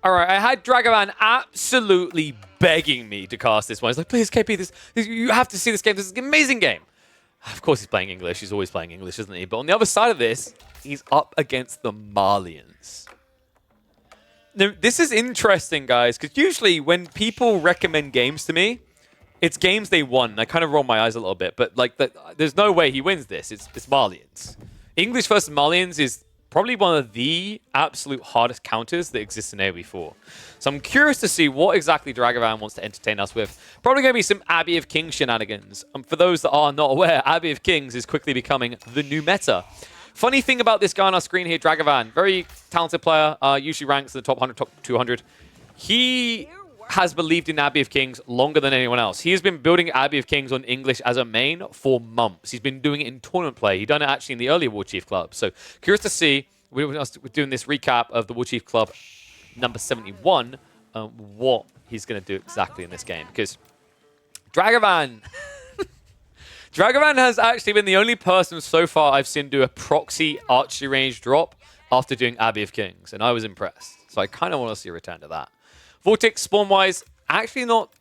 All right, I had Dragavan absolutely begging me to cast this one. He's like, please, KP, this you have to see this game. This is an amazing game. Of course he's playing English. He's always playing English, isn't he? But on the other side of this, he's up against the Malians. Now, this is interesting, guys, because usually when people recommend games to me, it's games they won. I kind of roll my eyes a little bit, but like, there's no way he wins this. It's Malians. English versus Malians is probably one of the absolute hardest counters that exists in AoE4. So I'm curious to see what exactly Dragavan wants to entertain us with. Probably going to be some Abbey of Kings shenanigans. For those that are not aware, Abbey of Kings is quickly becoming the new meta. Funny thing about this guy on our screen here, Dragavan, very talented player, usually ranks in the top 100, top 200. He has believed in Abbey of Kings longer than anyone else. He has been building Abbey of Kings on English as a main for months. He's been doing it in tournament play. He'd done it actually in the earlier War Chief Club. So curious to see, we're doing this recap of the War Chief Club number 71, what he's going to do exactly in this game. Because Dragavan... Dragavan has actually been the only person so far I've seen do a proxy archery range drop after doing Abbey of Kings, and I was impressed. So I kind of want to see a return to that. Vortex spawn-wise, actually not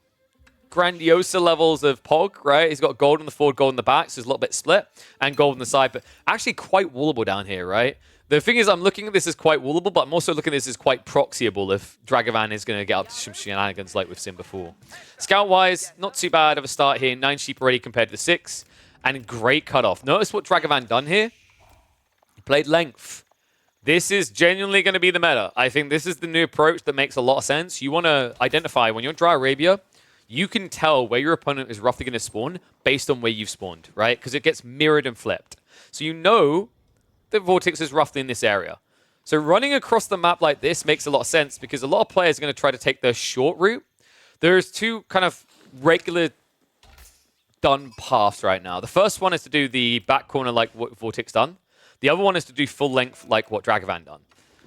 grandiosa levels of Pog, right? He's got gold on the forward, gold on the back, so it's a little bit split, and gold on the side, but actually quite wallable down here, right? The thing is, I'm looking at this as quite wallable, but I'm also looking at this as quite proxyable if Dragavan is going to get up to some shenanigans like we've seen before. Scout-wise, not too bad of a start here. 9 sheep already compared to 6, and great cutoff. Notice what Dragavan done here? He played length. This is genuinely going to be the meta. I think this is the new approach that makes a lot of sense. You want to identify, when you're in Dry Arabia, you can tell where your opponent is roughly going to spawn based on where you've spawned, right? Because it gets mirrored and flipped. So you know the Vortex is roughly in this area. So running across the map like this makes a lot of sense because a lot of players are going to try to take the short route. There's two kind of regular done paths right now. The first one is to do the back corner like what Vortex done. The other one is to do full length like what Dragavan done.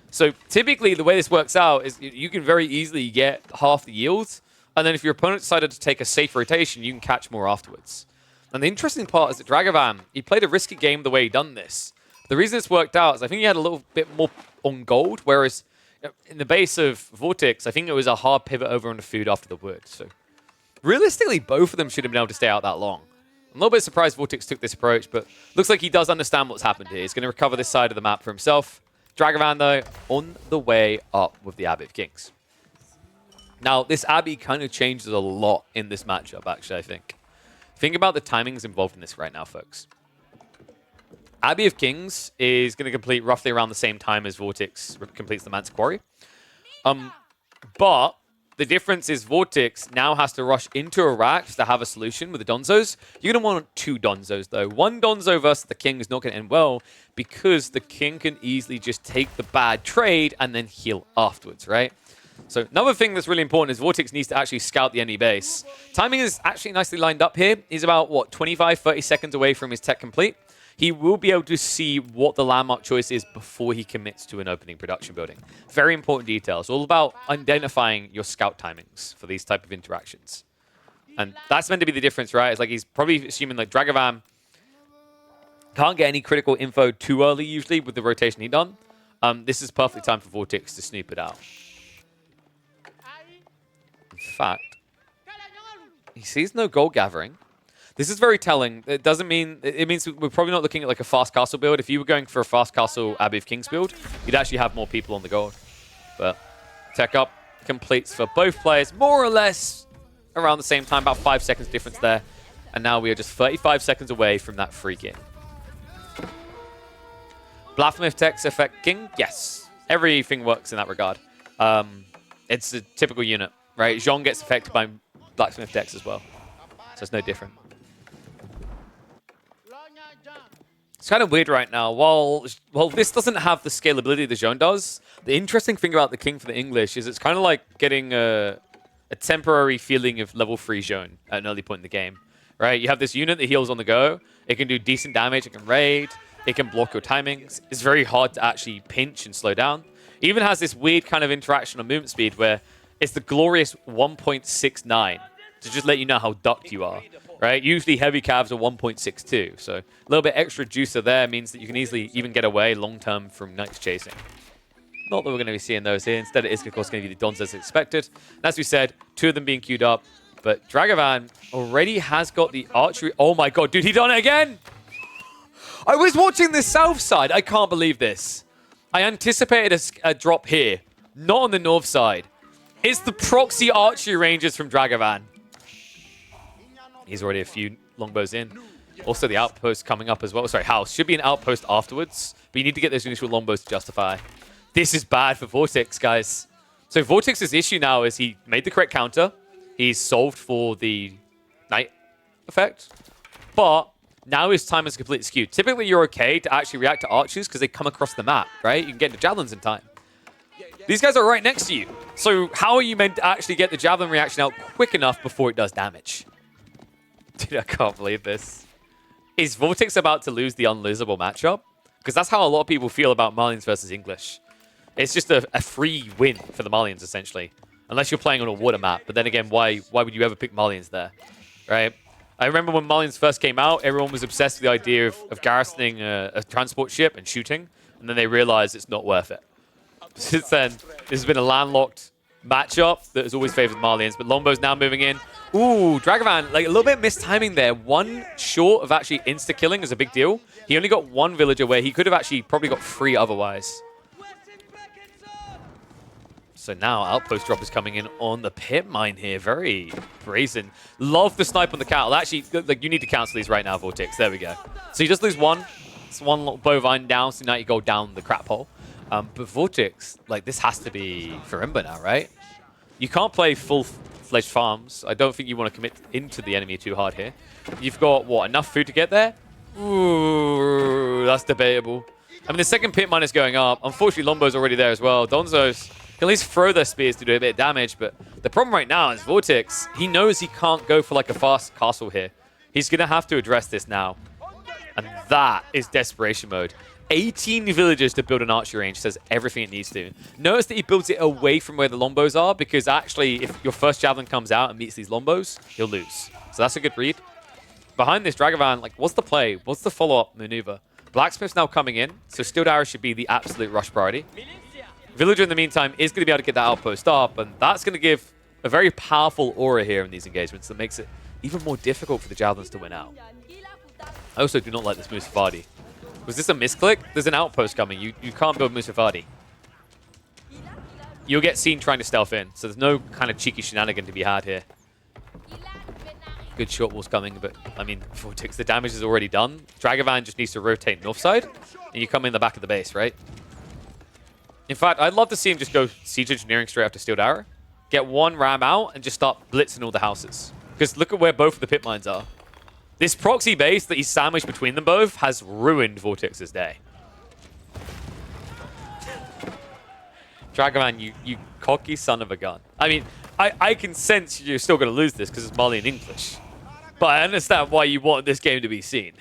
So typically the way this works out is you can very easily get half the yields, and then if your opponent decided to take a safe rotation, you can catch more afterwards. And the interesting part is that Dragavan, he played a risky game the way he done this. The reason it's worked out is I think he had a little bit more on gold, whereas in the base of Vortex, I think it was a hard pivot over on the food after the wood. So realistically, both of them should have been able to stay out that long. I'm a little bit surprised Vortex took this approach, but looks like he does understand what's happened here. He's going to recover this side of the map for himself. Dragavan, though, on the way up with the Abbey of Kings. Now, this Abbey kind of changes a lot in this matchup, actually, I think. Think about the timings involved in this right now, folks. Abbey of Kings is going to complete roughly around the same time as Vortex completes the Man's Quarry. But the difference is Vortex now has to rush into Iraq to have a solution with the Donzos. You're going to want 2 Donzos, though. 1 Donzo versus the King is not going to end well because the King can easily just take the bad trade and then heal afterwards, right? So another thing that's really important is Vortex needs to actually scout the enemy base. Timing is actually nicely lined up here. He's about, what, 25, 30 seconds away from his tech complete. He will be able to see what the landmark choice is before he commits to an opening production building. Very important details. All about identifying your scout timings for these type of interactions. And that's meant to be the difference, right? It's like he's probably assuming like Dragavan can't get any critical info too early usually with the rotation he done. This is perfect time for Vortex to snoop it out. In fact, he sees no gold gathering. This is very telling. It doesn't mean... It means we're probably not looking at like a fast castle build. If you were going for a fast castle Abbey of Kings build, you'd actually have more people on the gold. But tech up completes for both players more or less around the same time. About 5 seconds difference there. And now we are just 35 seconds away from that free game. Blacksmith techs affect King? Yes. Everything works in that regard. It's a typical unit, right? Jeanne gets affected by Blacksmith decks as well. So it's no different. It's kind of weird right now. While this doesn't have the scalability that Jeanne does, the interesting thing about the King for the English is it's kind of like getting a temporary feeling of level 3 Jeanne at an early point in the game, right? You have this unit that heals on the go. It can do decent damage. It can raid. It can block your timings. It's very hard to actually pinch and slow down. It even has this weird kind of interaction on movement speed where it's the glorious 1.69 to just let you know how ducked you are. Right? Usually heavy calves are 1.62, so a little bit extra juicer there means that you can easily even get away long-term from knights chasing. Not that we're going to be seeing those here. Instead, it is, of course, going to be the Dons as expected. And as we said, 2 of them being queued up. But Dragavan already has got the archery. Oh my god, dude, he done it again! I was watching the south side. I can't believe this. I anticipated a drop here, not on the north side. It's the proxy archery ranges from Dragavan. He's already a few longbows in. Also, the outpost coming up as well. Sorry, house. Should be an outpost afterwards, but you need to get those initial longbows to justify. This is bad for Vortex, guys. So Vortex's issue now is he made the correct counter. He's solved for the night effect. But now his time is completely skewed. Typically, you're okay to actually react to archers because they come across the map, right? You can get into javelins in time. These guys are right next to you. So how are you meant to actually get the javelin reaction out quick enough before it does damage? Dude, I can't believe this. Is Vortex about to lose the unlosable matchup? Because that's how a lot of people feel about Malians versus English. It's just a free win for the Malians, essentially. Unless you're playing on a water map. But then again, why would you ever pick Malians there? Right? I remember when Malians first came out, everyone was obsessed with the idea of garrisoning a transport ship and shooting. And then they realized it's not worth it. Since then, this has been a landlocked matchup that has always favored Malians. But Longbow's now moving in. Ooh, Dragavan, like a little bit mistiming there. One short of actually insta-killing is a big deal. He only got 1 villager where he could have actually probably got 3 otherwise. So now Outpost drop is coming in on the pit mine here. Very brazen. Love the snipe on the cattle. Actually, like, you need to cancel these right now, Vortex. There we go. So you just lose 1. It's 1 little bovine down, so now you go down the crap hole. But Vortex, like, this has to be Farimba now, right? You can't play full-fledged farms. I don't think you want to commit into the enemy too hard here. You've got, what, enough food to get there? Ooh, that's debatable. I mean, the second pit mine is going up. Unfortunately, Lombo's already there as well. Donzo's can at least throw their spears to do a bit of damage, but the problem right now is Vortex, he knows he can't go for like a fast castle here. He's going to have to address this now. And that is desperation mode. 18 villagers to build an archery range says everything it needs to. Notice that he builds it away from where the Lombos are, because actually, if your first javelin comes out and meets these Lombos, he'll lose. So that's a good read. Behind this, Dragavan, like, what's the play? What's the follow-up maneuver? Blacksmith's now coming in, so Steel Arrow should be the absolute rush priority. Villager, in the meantime, is going to be able to get that outpost up, and that's going to give a very powerful aura here in these engagements that makes it even more difficult for the javelins to win out. I also do not like this Musafadi. Was this a misclick? There's an outpost coming. You can't build Musafadi. You'll get seen trying to stealth in, so there's no kind of cheeky shenanigan to be had here. Good short walls coming, but I mean, Vortex, the damage is already done. Dragavan just needs to rotate north side, and you come in the back of the base, right? In fact, I'd love to see him just go siege engineering straight after Steel Arrow, get 1 ram out, and just start blitzing all the houses. Because look at where both of the pit mines are. This proxy base that he's sandwiched between them both has ruined Vortex's day. Dragavan, you cocky son of a gun. I mean, I can sense you're still going to lose this because it's Malian English. But I understand why you want this game to be seen.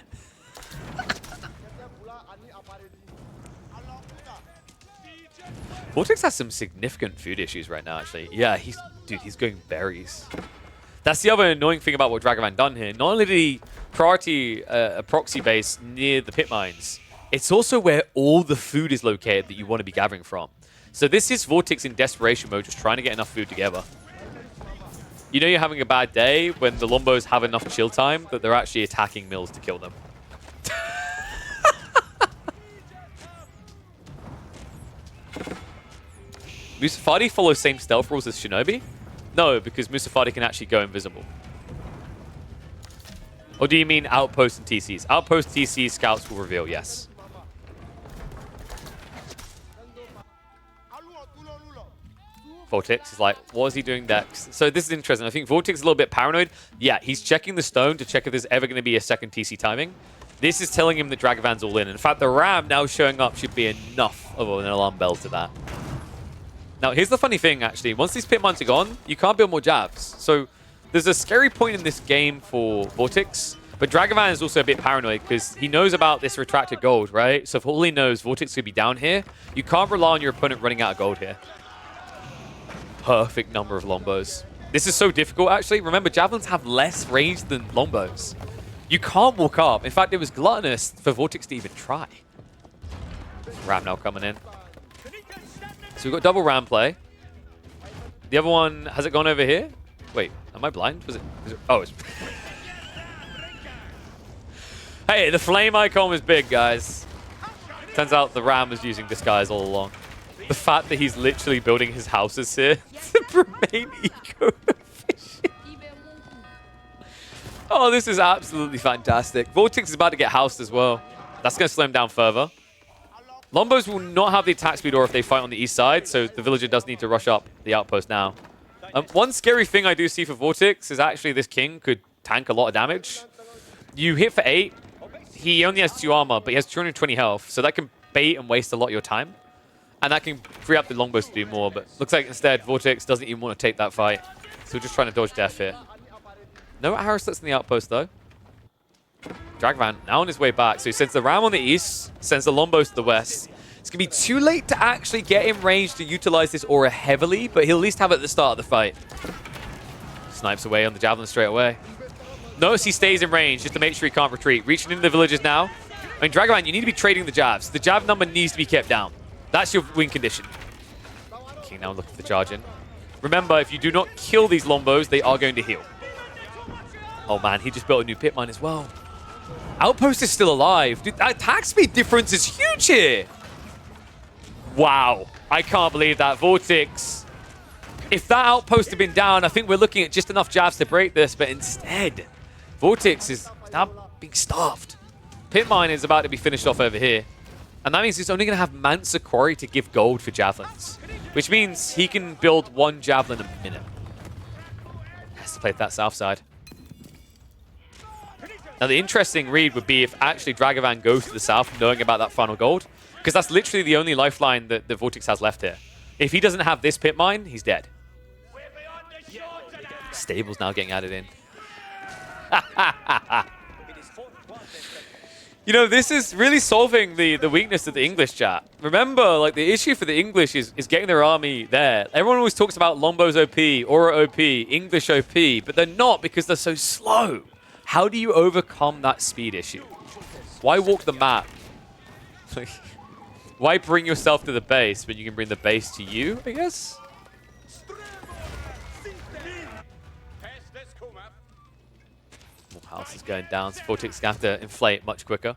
Vortex has some significant food issues right now, actually. Yeah, he's going berries. That's the other annoying thing about what Dragavan done here. Not only did he priority a proxy base near the pit mines, it's also where all the food is located that you want to be gathering from. So this is Vortex in desperation mode, just trying to get enough food together. You know you're having a bad day when the Lombos have enough chill time that they're actually attacking mills to kill them. Musafadi follows same stealth rules as Shinobi? No, because Musafadi can actually go invisible. Or do you mean outposts and TCs? Outpost TCs, scouts will reveal, yes. Vortex is like, what is he doing next? So this is interesting. I think Vortex is a little bit paranoid. Yeah, he's checking the stone to check if there's ever going to be a second TC timing. This is telling him that Dragavan's all in. In fact, the ram now showing up should be enough of an alarm bell to that. Now, here's the funny thing, actually. Once these pit mines are gone, you can't build more jabs. So there's a scary point in this game for Vortex. But Dragavan is also a bit paranoid because he knows about this retracted gold, right? So for all he knows, Vortex could be down here. You can't rely on your opponent running out of gold here. Perfect number of Lombos. This is so difficult, actually. Remember, javelins have less range than Lombos. You can't walk up. In fact, it was gluttonous for Vortex to even try. Ram now coming in. So we've got double ram play. The other one, has it gone over here? Wait, am I blind? Was it oh, it's... Hey, the flame icon was big, guys. Turns out the ram was using disguise all along. The fact that he's literally building his houses here to remain eco-efficient. Oh, this is absolutely fantastic. Vortex is about to get housed as well. That's going to slow him down further. Lombos will not have the attack speed or if they fight on the east side, so the villager does need to rush up the outpost now. One scary thing I do see for Vortex is actually this king could tank a lot of damage. You hit for 8. He only has 2 armor, but he has 220 health, so that can bait and waste a lot of your time. And that can free up the longbows to do more, but looks like instead Vortex doesn't even want to take that fight. So we're just trying to dodge death here. No arrow slits in the outpost though. Dragavan now on his way back. So he sends the ram on the east, sends the longbows to the west. It's going to be too late to actually get in range to utilize this aura heavily, but he'll at least have it at the start of the fight. Snipes away on the javelin straight away. Notice he stays in range just to make sure he can't retreat. Reaching into the villages now. I mean, Dragavan, you need to be trading the jabs. The jab number needs to be kept down. That's your win condition. King now looking for the charge in. Remember, if you do not kill these lombos, they are going to heal. Oh man, he just built a new pit mine as well. Outpost is still alive. Dude, that attack speed difference is huge here. Wow. I can't believe that. Vortex. If that outpost had been down, I think we're looking at just enough jabs to break this, but instead, Vortex is now being starved. Pit mine is about to be finished off over here. And that means he's only going to have Mansa Quarry to give gold for javelins, which means he can build 1 javelin a minute. Has to play that south side. Now, the interesting read would be if actually Dragavan goes to the south knowing about that final gold, because that's literally the only lifeline that the Vortex has left here. If he doesn't have this pit mine, he's dead. Stable's now getting added in. You know, this is really solving the weakness of the English chat. Remember, like, the issue for the English is getting their army there. Everyone always talks about Lombos OP, Aura OP, English OP, but they're not because they're so slow. How do you overcome that speed issue? Why walk the map? Why bring yourself to the base when you can bring the base to you, I guess? More house is going down, so Vortex is going to have to inflate much quicker.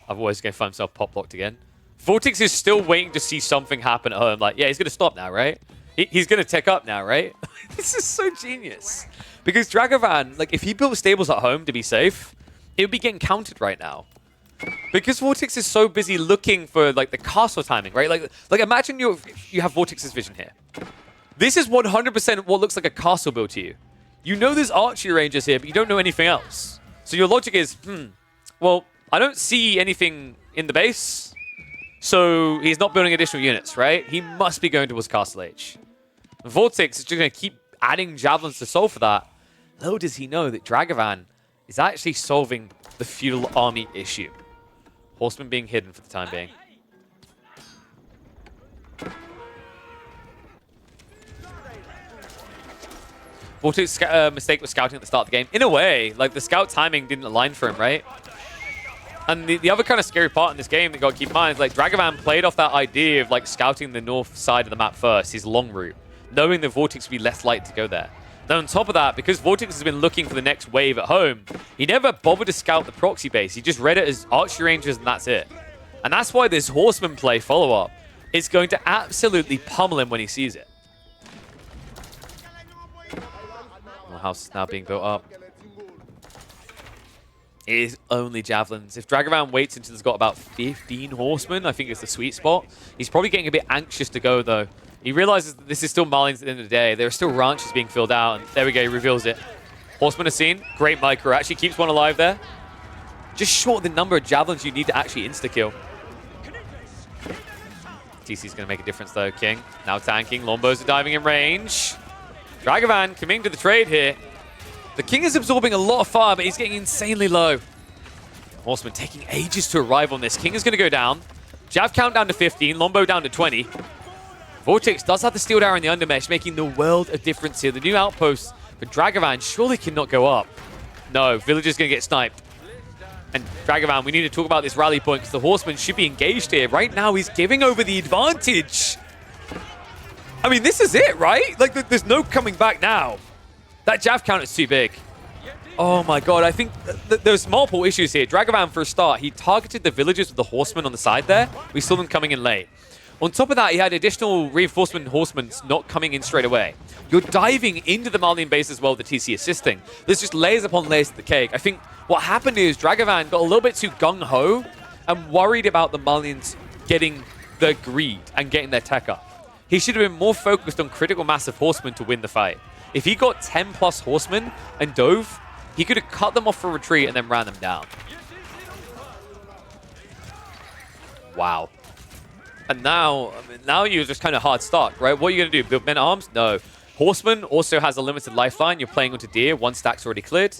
Otherwise, he's going to find himself pop-locked again. Vortex is still waiting to see something happen at home. Like, yeah, he's going to stop now, right? He's going to tick up now, right? This is so genius. Because Dragavan, like, if he built stables at home to be safe, it would be getting countered right now. Because Vortex is so busy looking for, like, the castle timing, right? Like imagine you have Vortex's vision here. This is 100% what looks like a castle build to you. You know there's archery ranges here, but you don't know anything else. So your logic is, well, I don't see anything in the base, so he's not building additional units, right? He must be going towards Castle Age. Vortex is just going to keep adding javelins to solve for that. Little does he know that Dragavan is actually solving the feudal army issue. Horsemen being hidden for the time being. Vortex's mistake was scouting at the start of the game. In a way, like, the scout timing didn't align for him, right? And the other kind of scary part in this game that you got to keep in mind is, like, Dragavan played off that idea of, like, scouting the north side of the map first, his long route, knowing that Vortex would be less likely to go there. Now, on top of that, because Vortex has been looking for the next wave at home, he never bothered to scout the proxy base. He just read it as archery rangers, and that's it. And that's why this horseman play follow-up is going to absolutely pummel him when he sees it. The house is now being built up. It is only javelins. If Dragavan waits until he's got about 15 horsemen, I think it's the sweet spot. He's probably getting a bit anxious to go, though. He realizes that this is still Malians at the end of the day. There are still ranches being filled out, and there we go, he reveals it. Horseman is seen. Great micro. Actually keeps one alive there. Just short the number of javelins you need to actually insta-kill. TC's going to make a difference, though. King now tanking. Lombos are diving in range. Dragavan committing to the trade here. The King is absorbing a lot of fire, but he's getting insanely low. Horseman taking ages to arrive on this. King is going to go down. Jav count down to 15. Lombo down to 20. Vortex does have the steel arrow in the undermesh, making the world of difference here. The new outpost for Dragavan surely cannot go up. No, Villager's going to get sniped. And Dragavan, we need to talk about this rally point because the Horseman should be engaged here. Right now, he's giving over the advantage. I mean, this is it, right? Like, there's no coming back now. That Jav count is too big. Oh my god, I think there's multiple issues here. Dragovan, for a start, he targeted the villagers with the horsemen on the side there. We saw them coming in late. On top of that, he had additional reinforcement horsemen not coming in straight away. You're diving into the Malian base as well with the TC assisting. There's just layers upon layers to the cake. I think what happened is Dragovan got a little bit too gung-ho and worried about the Malians getting the greed and getting their tech up. He should have been more focused on critical mass of horsemen to win the fight. If he got 10 plus horsemen and dove, he could have cut them off for retreat and then ran them down. Wow. And now you're just kind of hard stuck, right? What are you going to do? Build men at arms? No. Horseman also has a limited lifeline. You're playing onto deer. One stack's already cleared.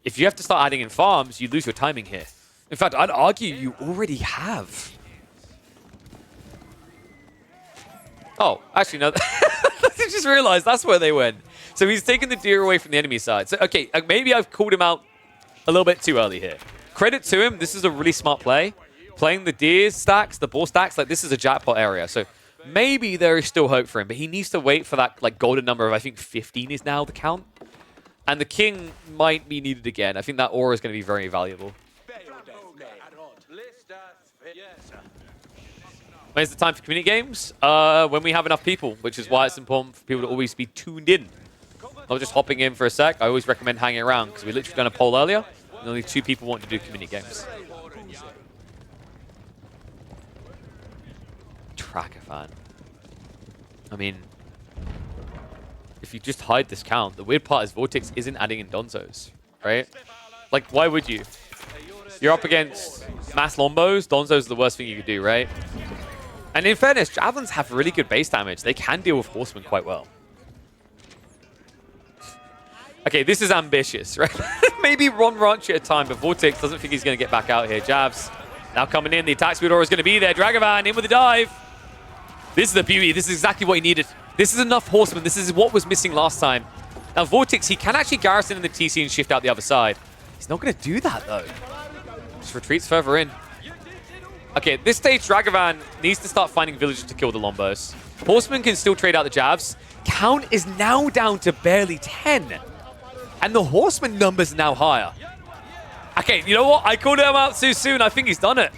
If you have to start adding in farms, you lose your timing here. In fact, I'd argue you already have. Oh, actually, no. I just realized that's where they went. So he's taken the deer away from the enemy side. So, okay, maybe I've called him out a little bit too early here. Credit to him. This is a really smart play. Playing the deer stacks, the boar stacks, like this is a jackpot area. So maybe there is still hope for him, but he needs to wait for that like golden number of, I think 15 is now the count. And the king might be needed again. I think that aura is going to be very valuable. When's the time for community games? When we have enough people, which is why it's important for people to always be tuned in. Not just hopping in for a sec. I always recommend hanging around because we literally done a poll earlier and only 2 people want to do community games. Tracker fan. I mean, if you just hide this count, the weird part is Vortex isn't adding in Donzos, right? Like, why would you? You're up against mass Lombos. Donzos is the worst thing you could do, right? And in fairness, Javelins have really good base damage. They can deal with Horsemen quite well. Okay, this is ambitious, right? Maybe one ranch at a time, but Vortex doesn't think he's going to get back out here. Javs now coming in. The attack speed aura is going to be there. Dragovan in with the dive. This is the beauty. This is exactly what he needed. This is enough horsemen. This is what was missing last time. Now, Vortex, he can actually garrison in the TC and shift out the other side. He's not going to do that, though. Just retreats further in. Okay, at this stage, Dragovan needs to start finding villagers to kill the Lombos. Horsemen can still trade out the Javs. Count is now down to barely 10. And the Horseman number's now higher. Okay, you know what? I called him out too soon. I think he's done it.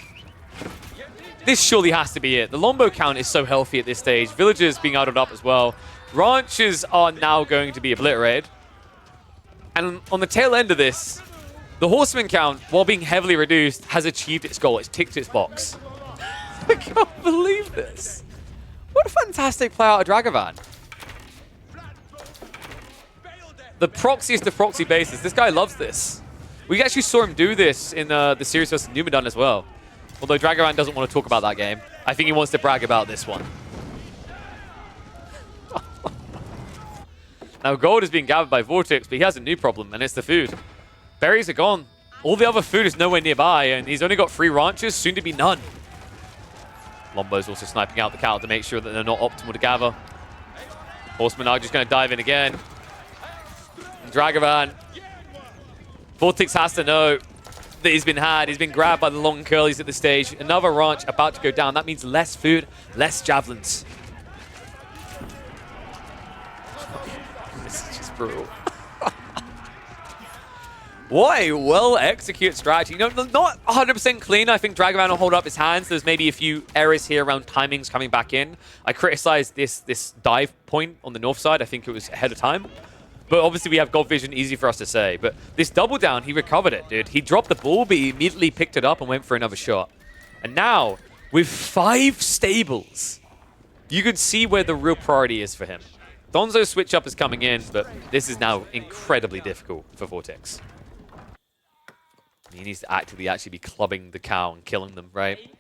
This surely has to be it. The Lombo count is so healthy at this stage. Villagers being idled up as well. Ranches are now going to be obliterated. And on the tail end of this, the Horseman count, while being heavily reduced, has achieved its goal. It's ticked its box. I can't believe this. What a fantastic play out of Dragovan. The proxiest to proxy basis. This guy loves this. We actually saw him do this in the series versus Numidan as well. Although Dragovan doesn't want to talk about that game. I think he wants to brag about this one. Now, gold is being gathered by Vortex, but he has a new problem, and it's the food. Berries are gone. All the other food is nowhere nearby, and he's only got 3 ranches, soon to be none. Lombo's also sniping out the cattle to make sure that they're not optimal to gather. Horsemen are just going to dive in again. Dragovan. Vortex has to know that he's been had. He's been grabbed by the long curlies at this stage. Another ranch about to go down. That means less food, less javelins. This is just brutal. What a well-executed strategy. You know, not 100% clean. I think Dragovan will hold up his hands. There's maybe a few errors here around timings coming back in. I criticized this dive point on the north side. I think it was ahead of time. But obviously we have gold vision, easy for us to say. But this double down, he recovered it, dude. He dropped the ball, but he immediately picked it up and went for another shot. And now, with 5 stables, you can see where the real priority is for him. Donzo's switch up is coming in, but this is now incredibly difficult for Vortex. He needs to actively actually be clubbing the cow and killing them, right?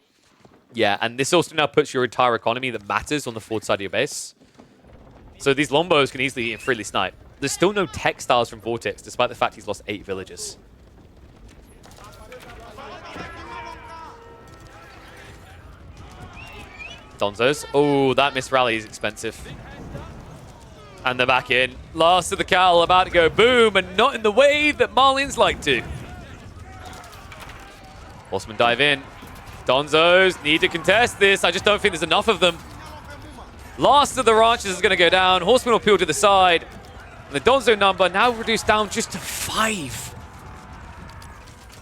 Yeah, and this also now puts your entire economy that matters on the forward side of your base. So these Lombos can easily and freely snipe. There's still no textiles from Vortex, despite the fact he's lost 8 villages. Donzos. Oh, that missed rally is expensive. And they're back in. Last of the cowl about to go boom, and not in the way that Malians like to. Horsemen dive in. Donzos need to contest this. I just don't think there's enough of them. Last of the ranches is going to go down. Horseman will peel to the side. And the Donzo number now reduced down just to 5.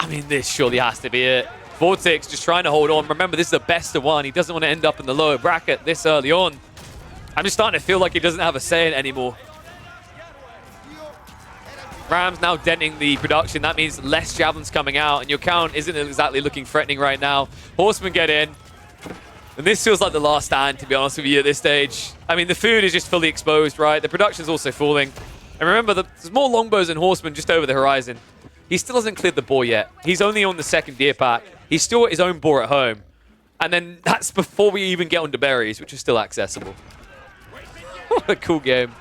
I mean, this surely has to be it. Vortex just trying to hold on. Remember, this is the best of 1. He doesn't want to end up in the lower bracket this early on. I'm just starting to feel like he doesn't have a say in it anymore. Rams now denting the production. That means less javelins coming out, and your count isn't exactly looking threatening right now. Horsemen get in. And this feels like the last stand, to be honest with you, at this stage. I mean, the food is just fully exposed, right? The production's also falling. And remember, there's more longbows and horsemen just over the horizon. He still hasn't cleared the boar yet. He's only on the second deer pack. He's still got his own boar at home. And then that's before we even get onto berries, which is still accessible. What a cool game.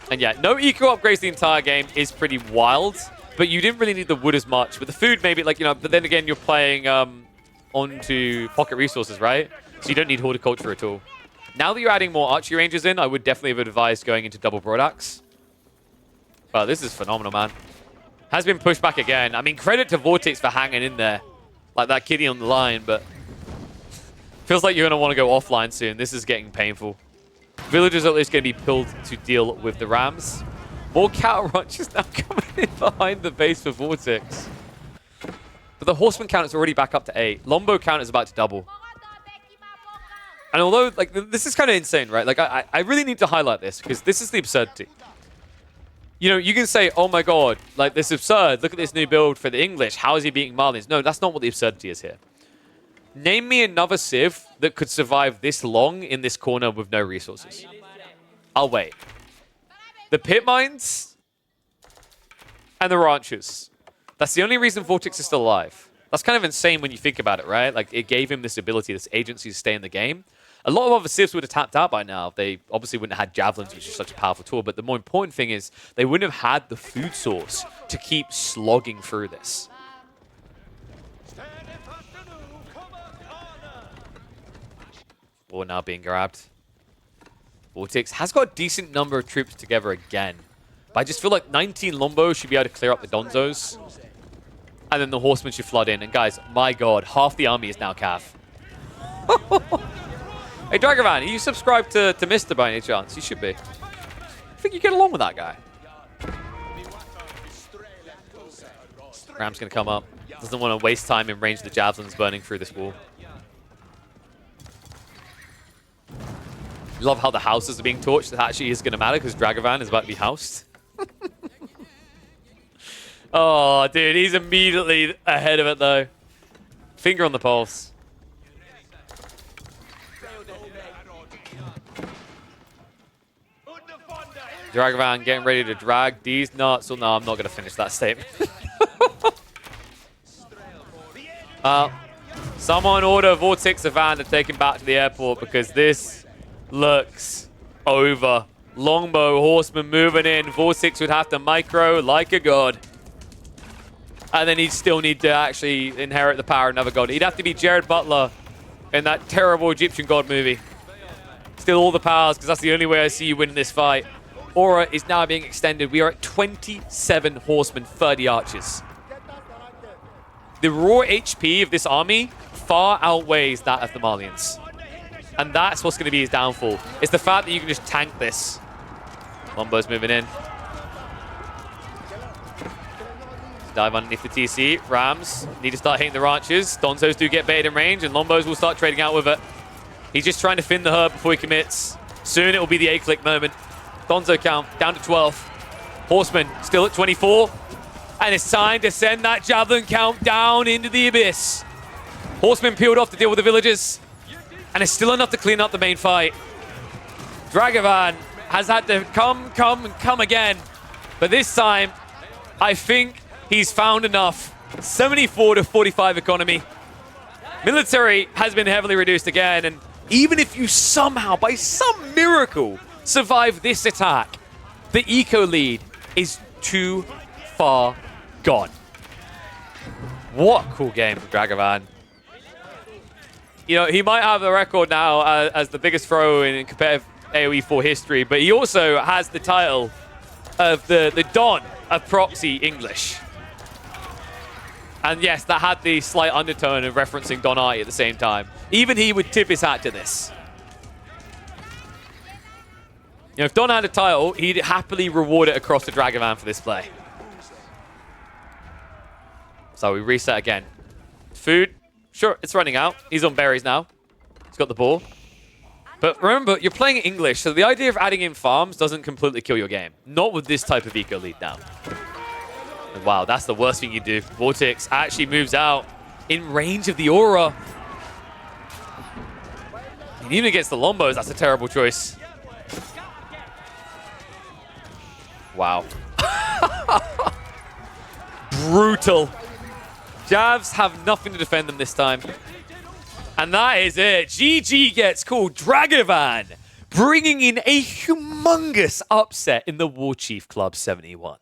And yeah, no eco upgrades the entire game is pretty wild. But you didn't really need the wood as much. But the food maybe, like, you know, but then again, you're playing onto pocket resources, right? So you don't need horticulture at all. Now that you're adding more archery ranges in, I would definitely have advised going into double broadaxe. Wow, this is phenomenal, man. Has been pushed back again. I mean, credit to Vortex for hanging in there. Like that kitty on the line, but feels like you're going to want to go offline soon. This is getting painful. Villagers are at least going to be pulled to deal with the Rams. More cattle ranchers now coming in behind the base for Vortex. But the horseman count is already back up to 8. Longbow count is about to double. And although, like, this is kind of insane, right? Like, I really need to highlight this because this is the absurdity. You know, you can say, oh my god, like, this is absurd. Look at this new build for the English. How is he beating Malians? No, that's not what the absurdity is here. Name me another Civ that could survive this long in this corner with no resources. I'll wait. The pit mines and the ranches. That's the only reason Vortex is still alive. That's kind of insane when you think about it, right? Like, it gave him this ability, this agency to stay in the game. A lot of other Civs would have tapped out by now. They obviously wouldn't have had javelins, which is such a powerful tool. But the more important thing is they wouldn't have had the food source to keep slogging through this. Ball now being grabbed. Vortex has got a decent number of troops together again. But I just feel like 19 Lombos should be able to clear up the Donzos. And then the Horsemen should flood in. And guys, my god, half the army is now Cav. Hey, Dragovan, are you subscribed to Mr. by any chance? You should be. I think you get along with that guy. Ram's going to come up. Doesn't want to waste time in range of the javelins burning through this wall. Love how the houses are being torched. That actually is going to matter because Dragovan is about to be housed. Oh, dude, he's immediately ahead of it, though. Finger on the pulse. Dragovan getting ready to drag these nuts. Oh, no, I'm not going to finish that statement. Someone order Vortex a van to take him back to the airport because this looks over. Longbow, Horseman moving in. Vortex would have to micro like a god. And then he'd still need to actually inherit the power of another god. He'd have to be Jared Butler in that terrible Egyptian god movie. Still all the powers because that's the only way I see you winning this fight. Aura is now being extended. We are at 27 horsemen, 30 archers. The raw HP of this army far outweighs that of the Malians. And that's what's going to be his downfall. It's the fact that you can just tank this. Lombo's moving in. Dive underneath the TC. Rams need to start hitting the ranches. Donzos do get baited in range, and Lombos will start trading out with it. He's just trying to fin the herb before he commits. Soon it will be the A-click moment. Donzo count down to 12. Horseman still at 24. And it's time to send that javelin count down into the abyss. Horseman peeled off to deal with the villagers. And it's still enough to clean up the main fight. Dragovan has had to come again. But this time, I think he's found enough. 74 to 45 economy. Military has been heavily reduced again. And even if you somehow, by some miracle, survive this attack, the eco lead is too far gone. What a cool game from Dragovan. You know, he might have the record now as the biggest throw in competitive AoE 4 history, but he also has the title of the Don of Proxy English. And yes, that had the slight undertone of referencing Don Artie at the same time. Even he would tip his hat to this. You know, if Don had a title, he'd happily reward it across the Dragoman for this play. So we reset again. Food, sure, it's running out. He's on berries now. He's got the ball. But remember, you're playing English, so the idea of adding in farms doesn't completely kill your game. Not with this type of eco lead now. And wow, that's the worst thing you do. Vortex actually moves out in range of the aura. And even against the Lombos, that's a terrible choice. Wow. Brutal. Javs have nothing to defend them this time. And that is it. GG gets called. Dragovan bringing in a humongous upset in the War Chief Club 71.